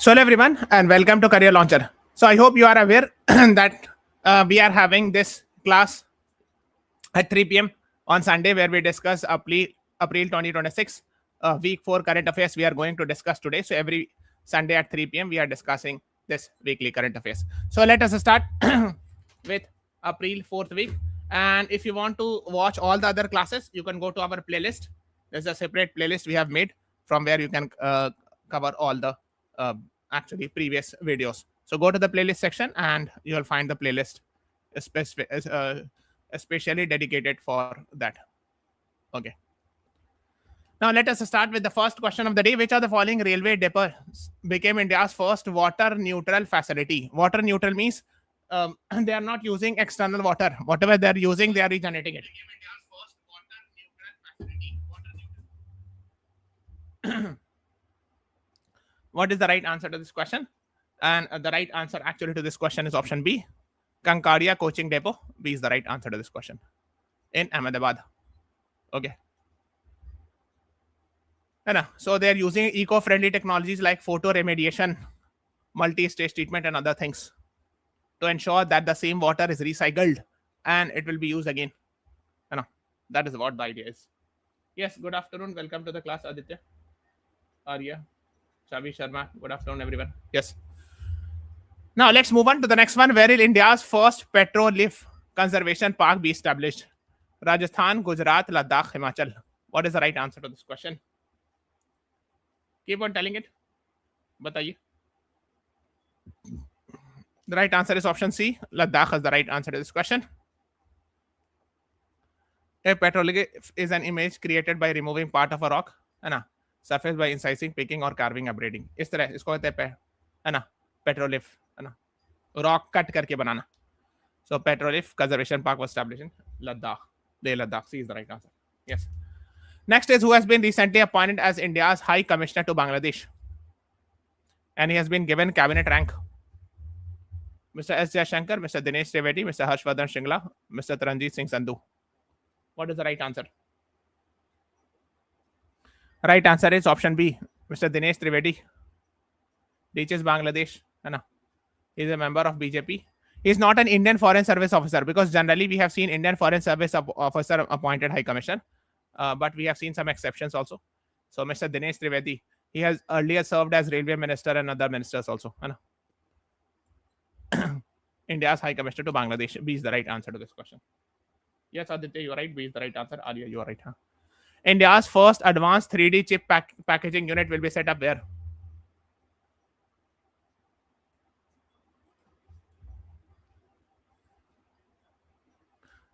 So hello everyone and welcome to Career Launcher. So I hope you are aware that we are having this class at 3 p.m. on Sunday where we discuss April 2026 week 4 current affairs we are going to discuss today. So every Sunday at 3 p.m. we are discussing this weekly current affairs. So let us start with April 4th week. And if you want to watch all the other classes, you can go to our playlist. There's a separate playlist we have made from where you can cover all the actually previous videos. So go to the playlist section and you'll find the playlist especially dedicated for that. Okay. Now let us start with the first question of the day. Which of the following railway depots became India's first water neutral facility? Water neutral means they are not using external water. Whatever they are using, they are regenerating it. What is the right answer to this question? And the right answer actually to this question is option B. Kankadia Coaching Depot. B is the right answer to this question. In Ahmedabad. Okay. So they're using eco-friendly technologies like photo remediation, multi-stage treatment, and other things to ensure that the same water is recycled and it will be used again. That is what the idea is. Yes, good afternoon. Welcome to the class, Aditya, Arya, Chavi Sharma. Good afternoon, everyone. Yes. Now let's move on to the next one. Where will India's first petroglyph conservation park be established? Rajasthan, Gujarat, Ladakh, Himachal. What is the right answer to this question? Keep on telling it. Bataiye. The right answer is option C. Ladakh is the right answer to this question. A petroglyph is an image created by removing part of a rock, surface by incising, picking, or carving, abrading. इस तरह इसको कहते हैं petroglyph, rock cut करके बनाना. So petroglyph conservation park was established in Ladakh. Ladakh. C is the right answer. Yes. Next is who has been recently appointed as India's High Commissioner to Bangladesh, and he has been given cabinet rank. Mr. S. Jayashankar, Mr. Dinesh Trivedi, Mr. Harshvardhan Shringla, Mr. Taranjit Singh Sandhu. What is the right answer? Right answer is option B. Mr. Dinesh Trivedi teaches Bangladesh. He is a member of BJP. He is not an Indian Foreign Service officer because generally we have seen Indian Foreign Service officer appointed High Commissioner, but we have seen some exceptions also. So Mr. Dinesh Trivedi, he has earlier served as Railway Minister and other ministers also. India's High Commissioner to Bangladesh. B is the right answer to this question. Yes, Aditya, you're right. B is the right answer. Arya, you are right. India's first advanced 3D chip packaging unit will be set up where?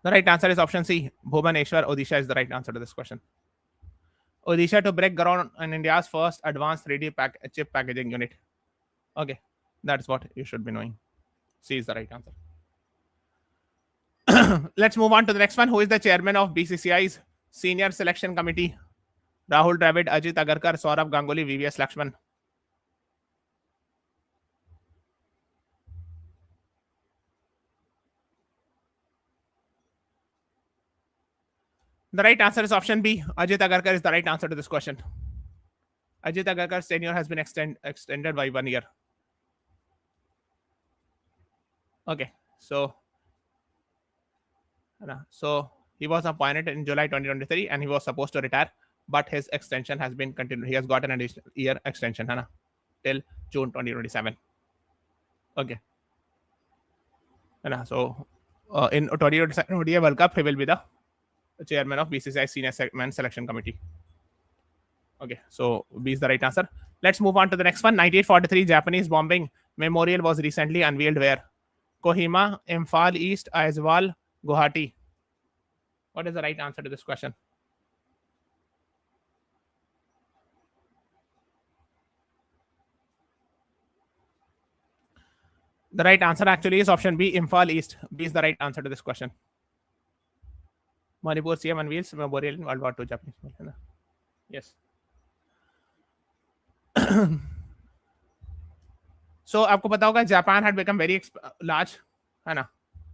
The right answer is option C. Bhubaneswar, Odisha is the right answer to this question. Odisha to break ground on India's first advanced 3D chip packaging unit. Okay, that's what you should be knowing. C is the right answer. Let's move on to the next one. Who is the chairman of BCCI's Senior Selection Committee? Rahul Dravid, Ajit Agarkar, Saurabh Ganguly, VVS Lakshman. The right answer is option B. Ajit Agarkar is the right answer to this question. Ajit Agarkar's tenure has been extended by 1 year. Okay, so he was appointed in July 2023 and he was supposed to retire, but his extension has been continued. He has got an additional year extension till June 2027. Okay. So in 2027 ODI World Cup, he will be the chairman of BCCI Senior Men's Selection Committee. Okay, so B is the right answer. Let's move on to the next one. 1943 Japanese bombing memorial was recently unveiled where? Kohima, Imphal East, Aizawl, Guwahati. What is the right answer to this question? The right answer actually is option B, Imphal East. B is the right answer to this question. Manipur CM unveils memorial in World War II Japanese. Yes. So आपको पता होगा Japan had become very large,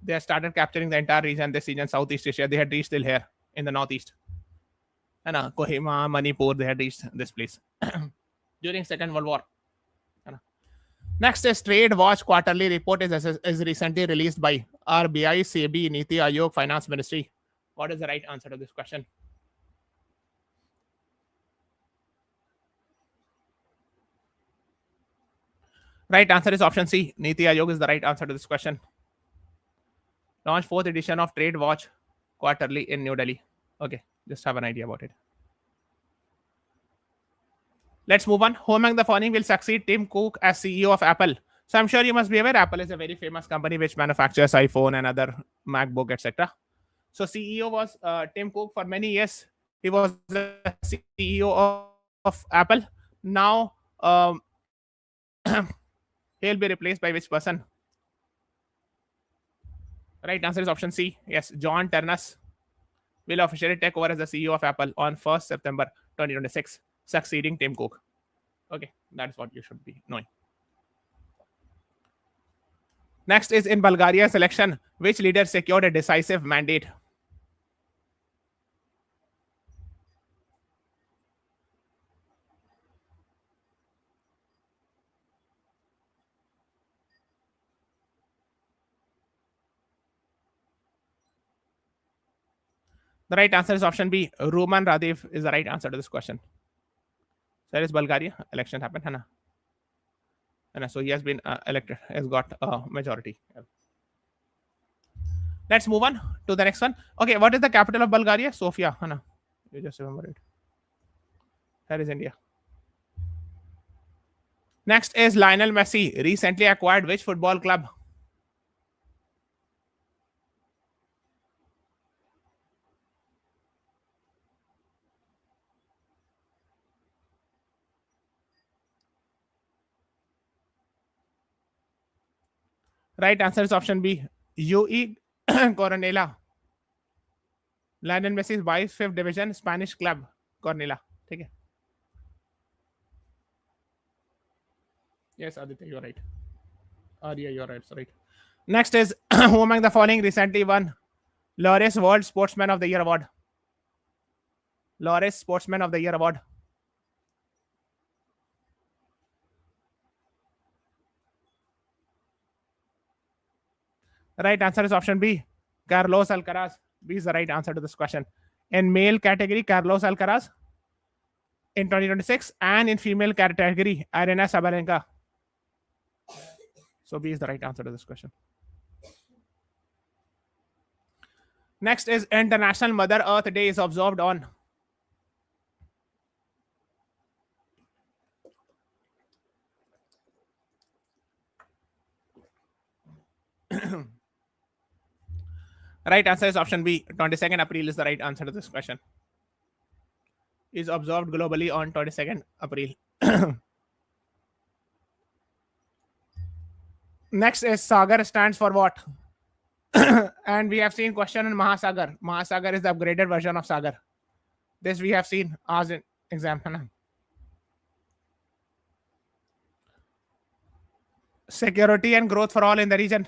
They had started capturing the entire region, this region, Southeast Asia. They had reached till here in the northeast. Kohima, Manipur, they had reached this place during Second World War. Next is Trade Watch quarterly report is recently released by RBI, SEBI, Niti Aayog, Finance Ministry. What is the right answer to this question? Right answer is option C. Niti Aayog is the right answer to this question. Launched 4th edition of Trade Watch quarterly in New Delhi. Okay, just have an idea about it. Let's move on. Who among the following will succeed Tim Cook as CEO of Apple? So I'm sure you must be aware Apple is a very famous company which manufactures iPhone and other MacBook, etc. So CEO was Tim Cook for many years. He was the CEO of Apple. Now he'll be replaced by which person? Right answer is option C. Yes, John Ternus will officially take over as the CEO of Apple on 1st September 2026, succeeding Tim Cook. Okay, that's what you should be knowing. Next is in Bulgaria's election, which leader secured a decisive mandate? The right answer is option B. Ruman Radev is the right answer to this question. So that is Bulgaria. Election happened, Hannah. And so he has been elected, has got a majority. Let's move on to the next one. Okay, what is the capital of Bulgaria? Sofia, Hannah. You just remember it. That is India. Next is Lionel Messi recently acquired which football club? Right answer is option B. UE Coronela. Lionel Messi's wife, 5th division, Spanish club, Cornella. Okay. Yes, Aditya, you're right. Arya, you're right. Sorry. Next is who among the following recently won Laureus World Sportsman of the Year Award? Laureus Sportsman of the Year Award. Right answer is option B. Carlos Alcaraz. B is the right answer to this question. In male category, Carlos Alcaraz in 2026, and in female category, Arena Sabalenka. So B is the right answer to this question. Next is International Mother Earth Day is observed on right answer is option B. 22nd April is the right answer to this question. Is observed globally on 22nd April. Next is Sagar stands for what? And we have seen question in Mahasagar. Mahasagar is the upgraded version of Sagar. This we have seen as an example. Security and growth for all in the region.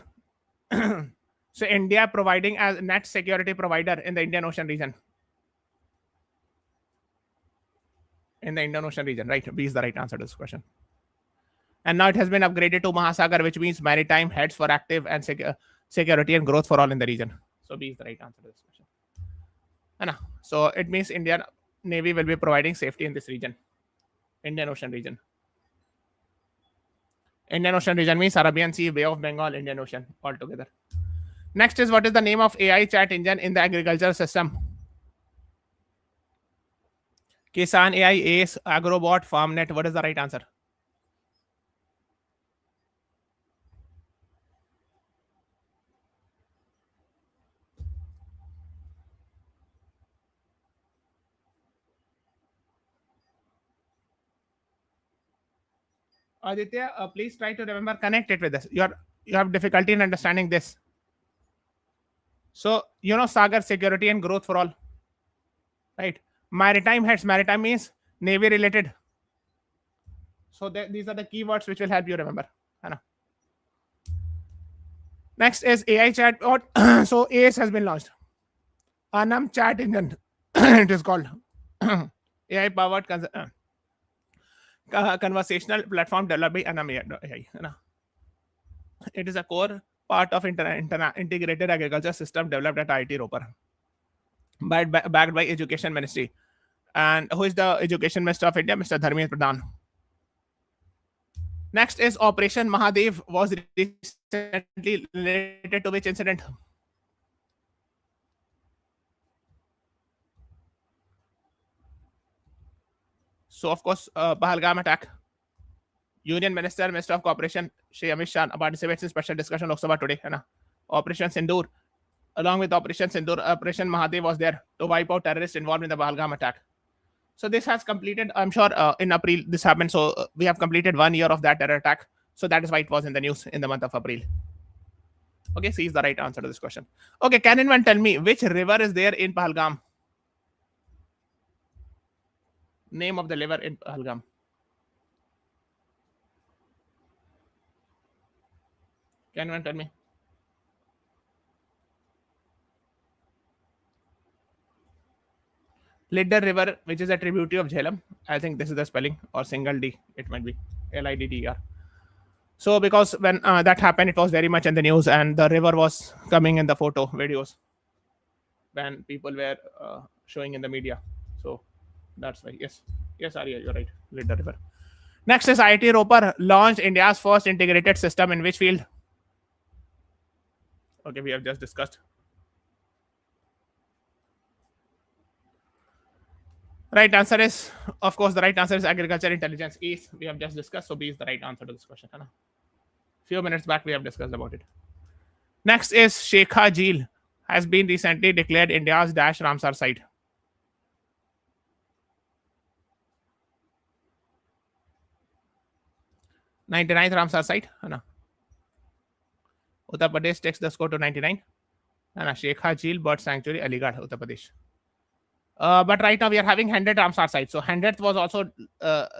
So India providing as net security provider in the Indian Ocean region. In the Indian Ocean region, right? B is the right answer to this question. And now it has been upgraded to Mahasagar, which means maritime heads for active and security and growth for all in the region. So B is the right answer to this question. So it means Indian Navy will be providing safety in this region, Indian Ocean region. Indian Ocean region means Arabian Sea, Bay of Bengal, Indian Ocean altogether. Next is what is the name of AI chat engine in the agriculture system? Kisan AI, ACE, Agrobot, FarmNet. What is the right answer? Aditya, please try to remember, connect it with this. You have difficulty in understanding this. So, Sagar, security and growth for all. Right? Maritime heads. Maritime means Navy related. So, these are the keywords which will help you remember. Next is AI chat. So, ACE has been launched. Anam chat engine. It is called AI powered. conversational platform developed by AI. It is a core part of integrated agriculture system developed at IIT Roper, backed by Education Ministry. And who is the Education Minister of India? Mr. Dharmendra Pradhan. Next is Operation Mahadev was recently related to which incident? So, of course, Pahalgam attack. Union Minister of Cooperation, Shri Amit Shah participates in special discussion Lok Sabha today. Operation Sindoor. Along with Operation Sindoor, Operation Mahadev was there to wipe out terrorists involved in the Pahalgam attack. So this has completed, I'm sure in April this happened. So we have completed 1 year of that terror attack. So that is why it was in the news in the month of April. Okay, C is the right answer to this question. Okay, can anyone tell me which river is there in Pahalgam? Name of the river in Pahalgam. Can anyone tell me? Lidder River, which is a tributary of Jhelum. I think this is the spelling, or single D, it might be Lidder. So because when that happened, it was very much in the news, and the river was coming in the photo videos when people were showing in the media. So that's why. Yes, Arya, you're right. Lidder River. Next is IIT Roper launched India's first integrated system in which field? Okay, we have just discussed. Right answer is, of course, the right answer is agriculture intelligence. East, we have just discussed. So B is the right answer to this question. Few minutes back, we have discussed about it. Next is Shekha Jheel has been recently declared India's dash Ramsar site. 99th Ramsar site. Uttar Pradesh takes the score to 99. Shekha Jheel Bird Sanctuary, Aligarh, Uttar Pradesh. But right now we are having 100 Ramsar sites. So 100th was also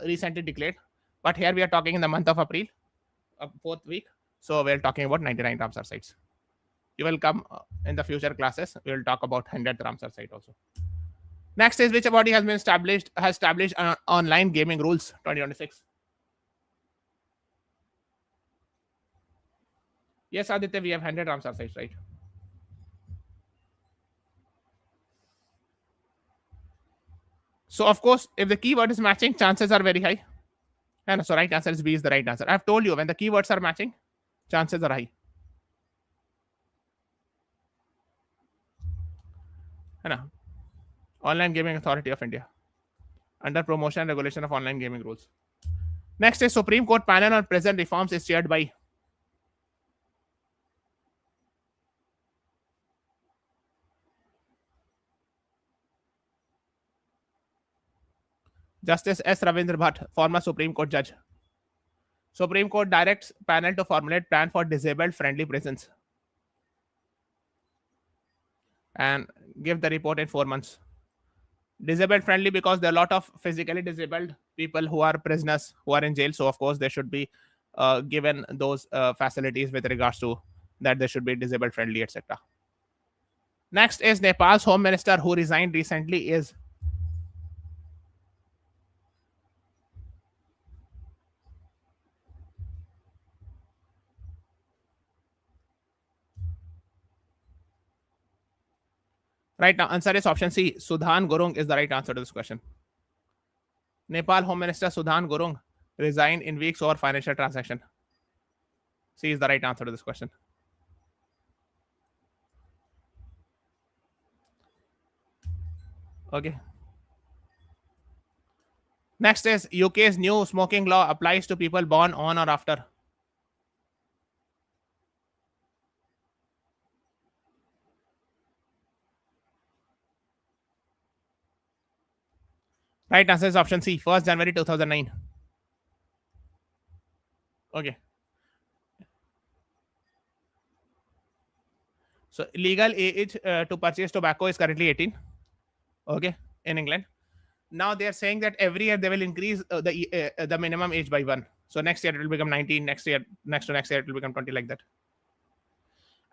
recently declared. But here we are talking in the month of April, 4th week. So we're talking about 99 Ramsar sites. You will come in the future classes. We will talk about 100th Ramsar site also. Next is which body has established online gaming rules 2026. Yes, Aditya, we have 100 Ramsar sites, right? So of course, if the keyword is matching, chances are very high. And so right answer is B is the right answer. I've told you when the keywords are matching, chances are high. Online Gaming Authority of India, under promotion and regulation of online gaming rules. Next is Supreme Court panel on prison reforms is chaired by Justice S. Ravindra Bhatt, former Supreme Court judge. Supreme Court directs panel to formulate plan for disabled friendly prisons and give the report in 4 months. Disabled friendly because there are a lot of physically disabled people who are prisoners who are in jail. So of course they should be given those facilities with regards to that they should be disabled friendly, etc. Next is Nepal's home minister who resigned recently is right now. Answer is option C. Sudhan Gurung is the right answer to this question. Nepal Home Minister Sudhan Gurung resigned in weeks over financial transaction. C is the right answer to this question. Okay. Next is UK's new smoking law applies to people born on or after. Right answer is option C, 1st January 2009. Okay. So legal age to purchase tobacco is currently 18. Okay, in England. Now they are saying that every year they will increase the minimum age by 1. So next year it will become 19. Next to next year it will become 20, like that.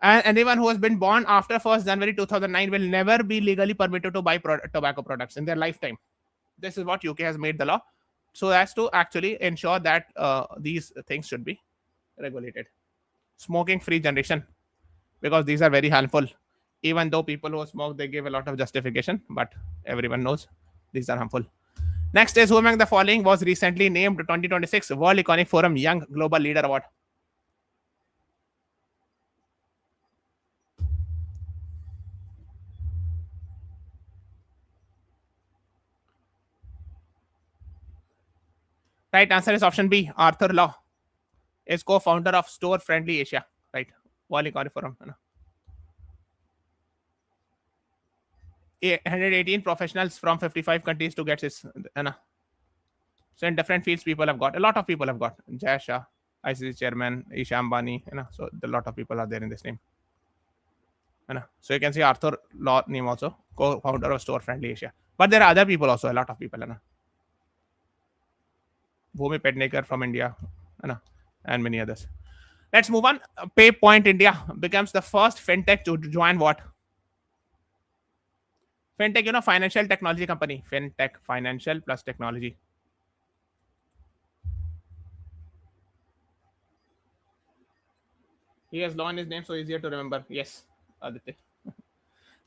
And anyone who has been born after 1st January 2009 will never be legally permitted to buy tobacco products in their lifetime. This is what UK has made the law. so as to actually ensure that these things should be regulated. Smoking free generation, because these are very harmful. Even though people who smoke, they give a lot of justification, but everyone knows these are harmful. Next is, who among the following was recently named 2026 World Economic Forum Young Global Leader Award? Right answer is option B. Arthur Law is co-founder of Store Friendly Asia. Right, World Economic Forum. 118 professionals from 55 countries to get this. So in different fields, people have got, a lot of people have got. Jay Shah, ICC chairman, Isha Ambani, so a lot of people are there in this name. So you can see Arthur Law name also, co-founder of Store Friendly Asia. But there are other people also, a lot of people. Bhumi Pednekar from India, and many others. Let's move on. PayPoint India becomes the first fintech to join what? Fintech, financial technology company. Fintech, financial plus technology. He has Law in his name, so easier to remember. Yes, Aditya.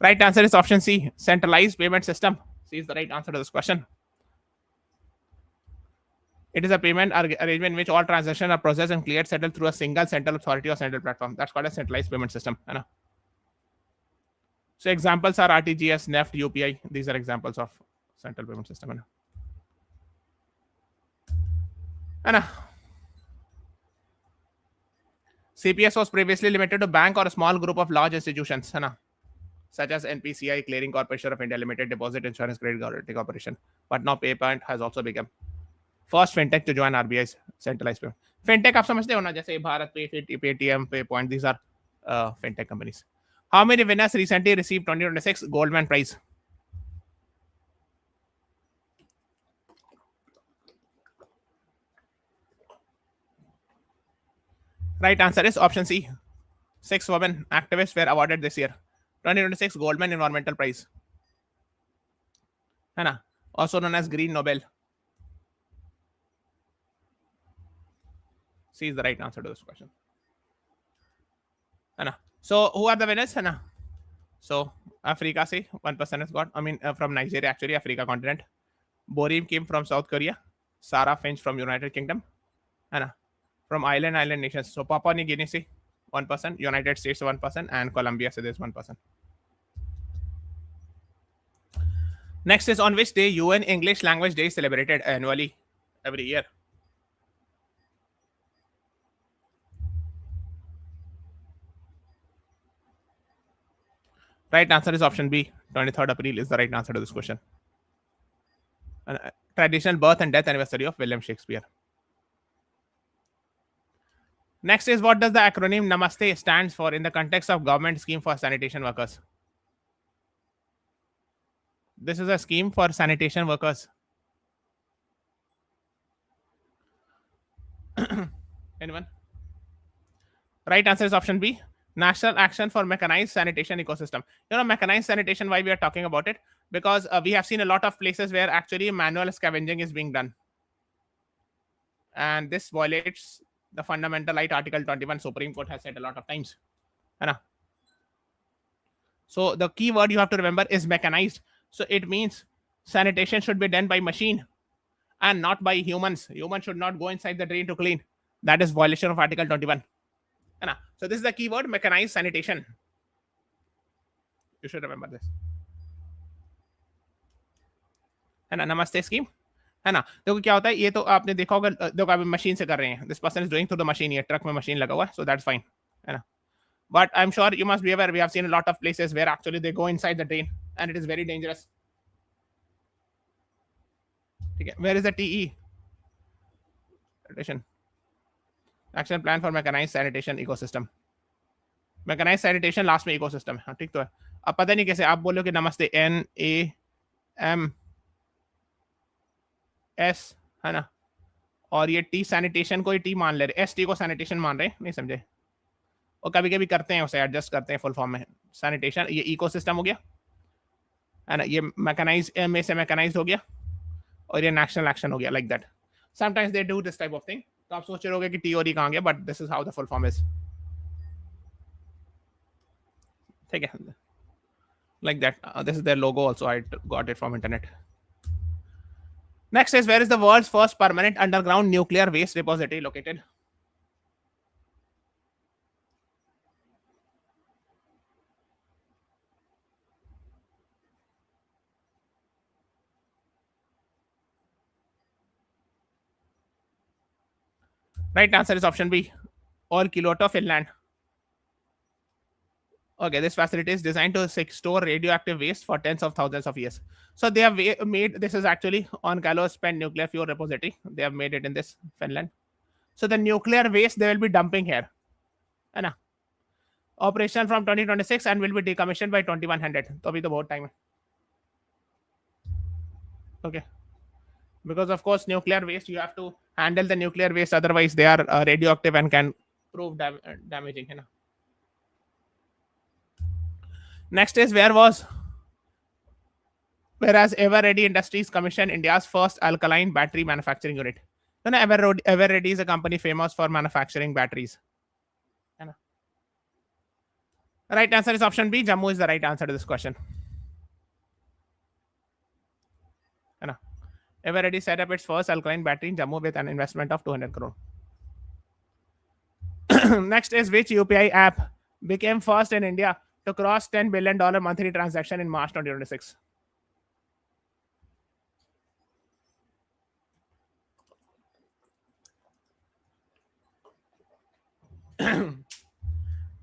Right answer is option C. Centralized payment system. C is the right answer to this question. It is a payment arrangement in which all transactions are processed and cleared, settled through a single central authority or central platform. That's called a centralized payment system. So examples are RTGS, NEFT, UPI. These are examples of central payment system. CPS was previously limited to bank or a small group of large institutions, such as NPCI, Clearing Corporation of India Limited, Deposit Insurance Credit Guarantee Corporation. But now PayPoint has also become first fintech to join RBI's centralized payment. Fintech आप समझते हो ना, जैसे भारत पे, Paytm, PayPoint, these are fintech companies. How many winners recently received 2026 Goldman Prize? Right answer is option C. 6 women activists were awarded this year 2026 Goldman Environmental Prize, also known as Green Nobel. C is the right answer to this question. So who are the winners? So Africa se one person has got, from Nigeria, actually Africa continent. Borim Kim from South Korea, Sarah Finch from United Kingdom, from island nations. So Papua New Guinea se 1%, United States 1%, and Colombia se there's 1%. Next is, on which day UN English Language Day is celebrated annually every year? Right answer is option B. 23rd April is the right answer to this question. Traditional birth and death anniversary of William Shakespeare. Next is, what does the acronym Namaste stands for in the context of government scheme for sanitation workers? This is a scheme for sanitation workers. Anyone? Right answer is option B. National Action for Mechanized Sanitation Ecosystem. Mechanized sanitation, why we are talking about it? Because we have seen a lot of places where actually manual scavenging is being done. And this violates the fundamental right, Article 21. Supreme Court has said a lot of times. So the key word you have to remember is mechanized. So it means sanitation should be done by machine and not by humans. Humans should not go inside the drain to clean. That is violation of Article 21. So this is the keyword, mechanized sanitation. You should remember this. नमस्ते scheme, देखो क्या होता है, ये तो आपने देखा होगा, देखो अभी मशीन से कर रहे हैं. This person is doing through the machine, ये ट्रक में मशीन लगा हुआ है, so that's fine, But I'm sure you must be aware, we have seen a lot of places where actually they go inside the drain and it is very dangerous. Okay. Where is the TE? Action plan for mechanized sanitation ecosystem. Mechanized sanitation last में ecosystem है, ठीक तो है. अब पता नहीं कैसे आप बोलो कि नमस्ते NAMS है ना, और ये टी सैनिटेशन को टी मान ले रहे, ST को सैनिटेशन मान रहे, नहीं समझे, और कभी कभी करते हैं उसे एडजस्ट करते हैं फुल फॉर्म में. सैनिटेशन ये इकोसिस्टम हो गया है ना, ये मैकेनाइज में से मैकेनाइज हो गया, और ये national action हो गया, like that. Sometimes they do this type of thing. तो आप सोच रहे होगे कि T और E कहाँ गया, but this is how the full form is. ठीक है, like that. This is their logo also. I got it from internet. Next is, where is the world's first permanent underground nuclear waste repository located? Right answer is option B, Olkiluoto, Finland. Okay, this facility is designed to store radioactive waste for tens of thousands of years. So they have made, this is actually on Gallo Spent Nuclear Fuel Repository. They have made it in this Finland. So the nuclear waste they will be dumping here. Anna. Operational from 2026 and will be decommissioned by 2100. So abhi to bahut time hai. Okay. Because of course nuclear waste, you have to handle the nuclear waste, otherwise they are radioactive and can prove damaging. Hai na? Next is, whereas Everready Industries commissioned India's first alkaline battery manufacturing unit. You know, Everready is a company famous for manufacturing batteries. Right answer is option B. Jammu is the right answer to this question. Everready set up its first alkaline battery in Jammu with an investment of 200 crore. Next is, which UPI app became first in India to cross $10 billion monthly transaction in March 2026?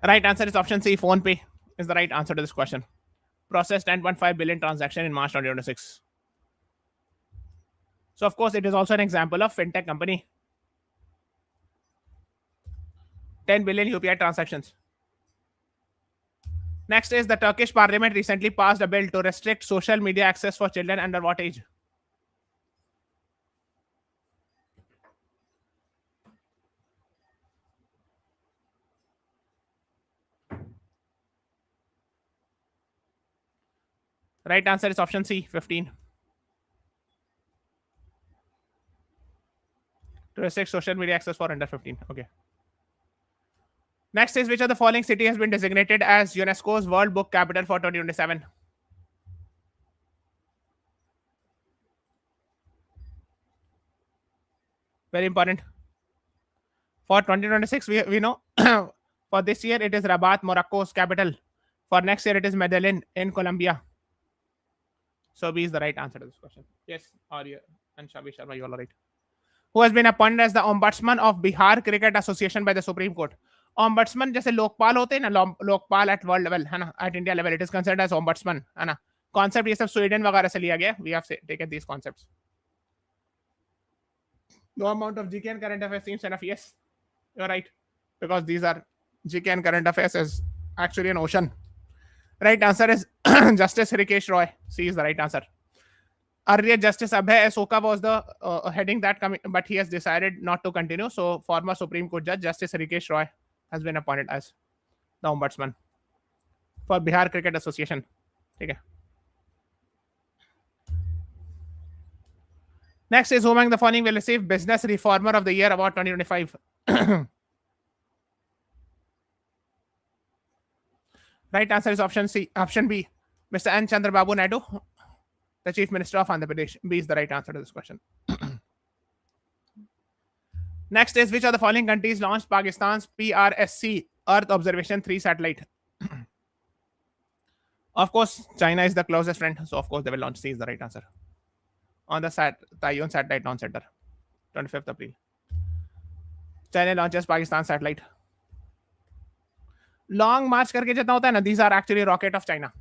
Right answer is option C. PhonePe is the right answer to this question. Processed 10.5 billion transaction in March 2026. So of course it is also an example of fintech company. 10 billion UPI transactions. Next is, the Turkish parliament recently passed a bill to restrict social media access for children under what age? Right answer is option C. 15. To restrict social media access for under 15. Okay. Next is, which of the following city has been designated as UNESCO's World Book Capital for 2027? Very important. For 2026, we know for this year it is Rabat, Morocco's capital. For next year it is Medellin in Colombia. So B is the right answer to this question. Yes, Arya and Shabi Sharma, you all are right. Who has been appointed as the Ombudsman of Bihar Cricket Association by the Supreme Court? Ombudsman जैसे लोकपाल होते हैं ना, Lokpal at world level है ना, at India level it is considered as ombudsman है ना. Concept ये सब स्वीडन वगैरह से लिया गया. We have taken these concepts. No amount of GK and current affairs seems enough. Yes, you're right, because these are GK and current affairs is actually an ocean. Right answer is Justice Rikesh Roy. C is the right answer. Earlier, Justice Abhay Asoka was the heading that but he has decided not to continue. So, former Supreme Court Judge Justice Rikesh Roy has been appointed as the Ombudsman for Bihar Cricket Association. Okay. Next is, who among the following will receive Business Reformer of the Year Award 2025? Right answer is option C. Option B. Mr. N. Chandrababu Naidu, the Chief Minister of Andhra Pradesh. B is the right answer to this question. Next is, which of the following countries launched Pakistan's PRSC Earth Observation 3 satellite? Of course, China is the closest friend, so of course they will launch. C is the right answer. On the Taiyuan Satellite Launch Center, 25th April. China launches Pakistan satellite. Long march करके जितना होता है ना, these are actually rocket of China.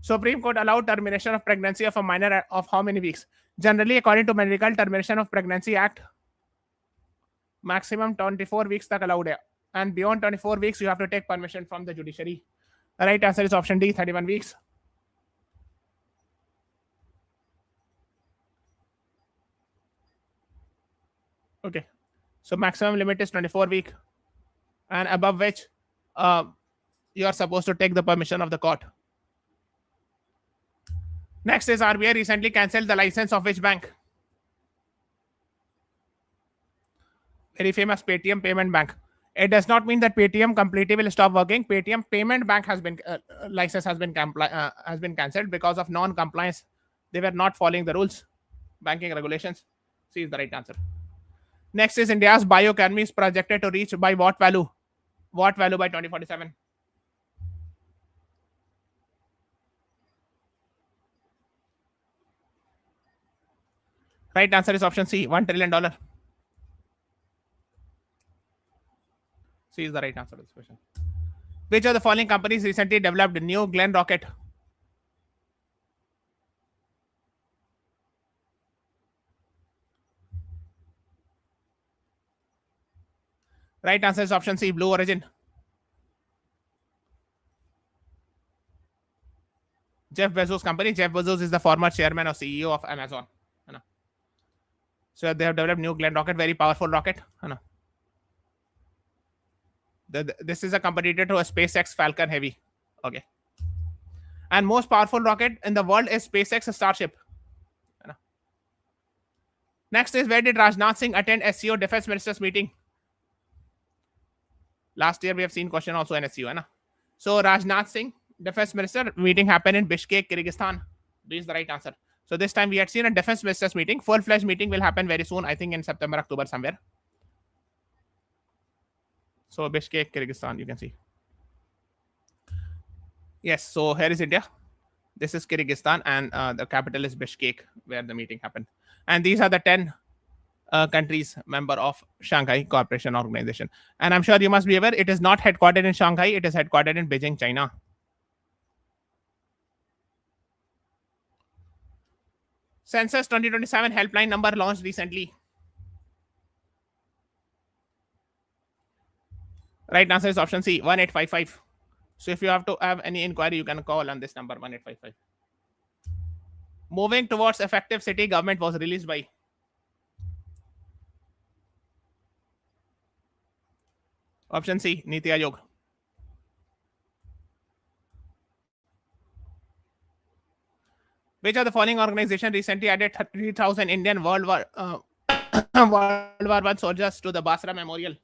Supreme Court allowed termination of pregnancy of a minor of how many weeks? Generally, according to Medical Termination of Pregnancy Act, maximum 24 weeks तक allowed है, and beyond 24 weeks you have to take permission from the judiciary. The right answer is option D, 31 weeks. Okay, so maximum limit is 24 weeks, and above which you are supposed to take the permission of the court. Next is RBI recently cancelled the license of which bank? Very famous Paytm Payment Bank. It does not mean that Paytm completely will stop working. Paytm Payment Bank has been license has been cancelled because of non-compliance. They were not following the rules, banking regulations. C is the right answer. Next is India's bioeconomy is projected to reach by what value? What value by 2047? Right answer is option C, $1 trillion. C is the right answer to this question. Which of the following companies recently developed New Glenn rocket? Right answer is option C, Blue Origin. Jeff Bezos' company. Jeff Bezos is the former chairman or CEO of Amazon. So they have developed New Glenn rocket, very powerful rocket. This is a competitor to a SpaceX Falcon Heavy. Okay. And most powerful rocket in the world is SpaceX Starship. Next is, where did Rajnath Singh attend SCO Defense Ministers meeting? Last year we have seen question also in SCO. So Rajnath Singh Defense Minister meeting happened in Bishkek, Kyrgyzstan. B is the right answer. So this time we had seen a Defense Ministers meeting. Full-fledged meeting will happen very soon. I think in September, October somewhere. So Bishkek, Kyrgyzstan, you can see. Yes, so here is India. This is Kyrgyzstan, and the capital is Bishkek, where the meeting happened. And these are the 10 countries member of Shanghai Cooperation Organization. And I'm sure you must be aware, it is not headquartered in Shanghai. It is headquartered in Beijing, China. Census 2027 helpline number launched recently. Right answer is option C, 1855. So if you have to have any inquiry, you can call on this number, 1855. Moving towards effective city government was released by? Option C, Niti Aayog. Which of the following organization recently added 30,000 Indian World War I soldiers to the Basra Memorial?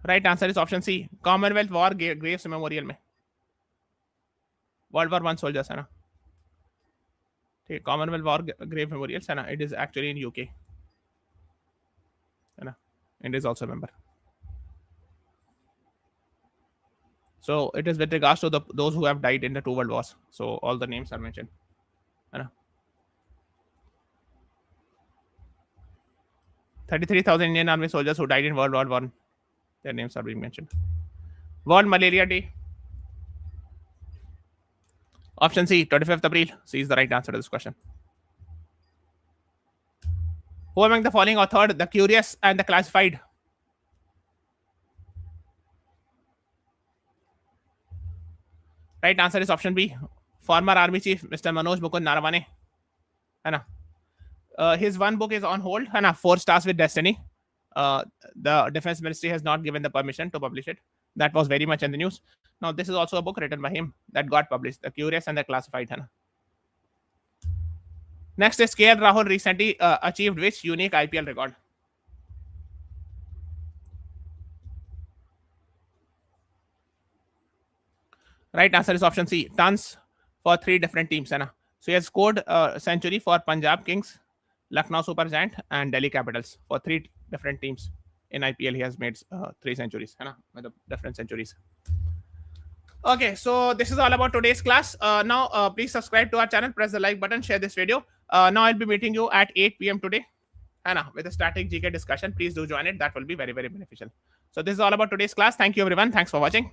Right answer is option C, Commonwealth War Graves Memorial में World War I soldiers है ना. Commonwealth War Grave Memorials है ना. It is actually in UK है ना. India is also a member. So it is with regards to those who have died in the 2 world wars. So all the names are mentioned. 33,000 Indian Army soldiers who died in World War I. Their names are being mentioned. World Malaria Day. Option C, 25th April. C is the right answer to this question. Who among the following authored The Curious and the Classified? Right answer is option B, former Army Chief Mr. Manoj Mukund Narawane. His one book is on hold, 4 Stars with Destiny. The Defense Ministry has not given the permission to publish it. That was very much in the news. Now, this is also a book written by him that got published, The Curious and the Classified. Next is KL Rahul recently achieved which unique IPL record? Right answer is option C, tons for 3 different teams. So he has scored a century for Punjab Kings, Lucknow Super Giant, and Delhi Capitals. For 3 different teams in IPL, he has made 3 centuries with different centuries. Okay, so this is all about today's class. Now, please subscribe to our channel, press the like button, share this video. Now, I'll be meeting you at 8 p.m. today with a static GK discussion. Please do join it. That will be very, very beneficial. So this is all about today's class. Thank you, everyone. Thanks for watching.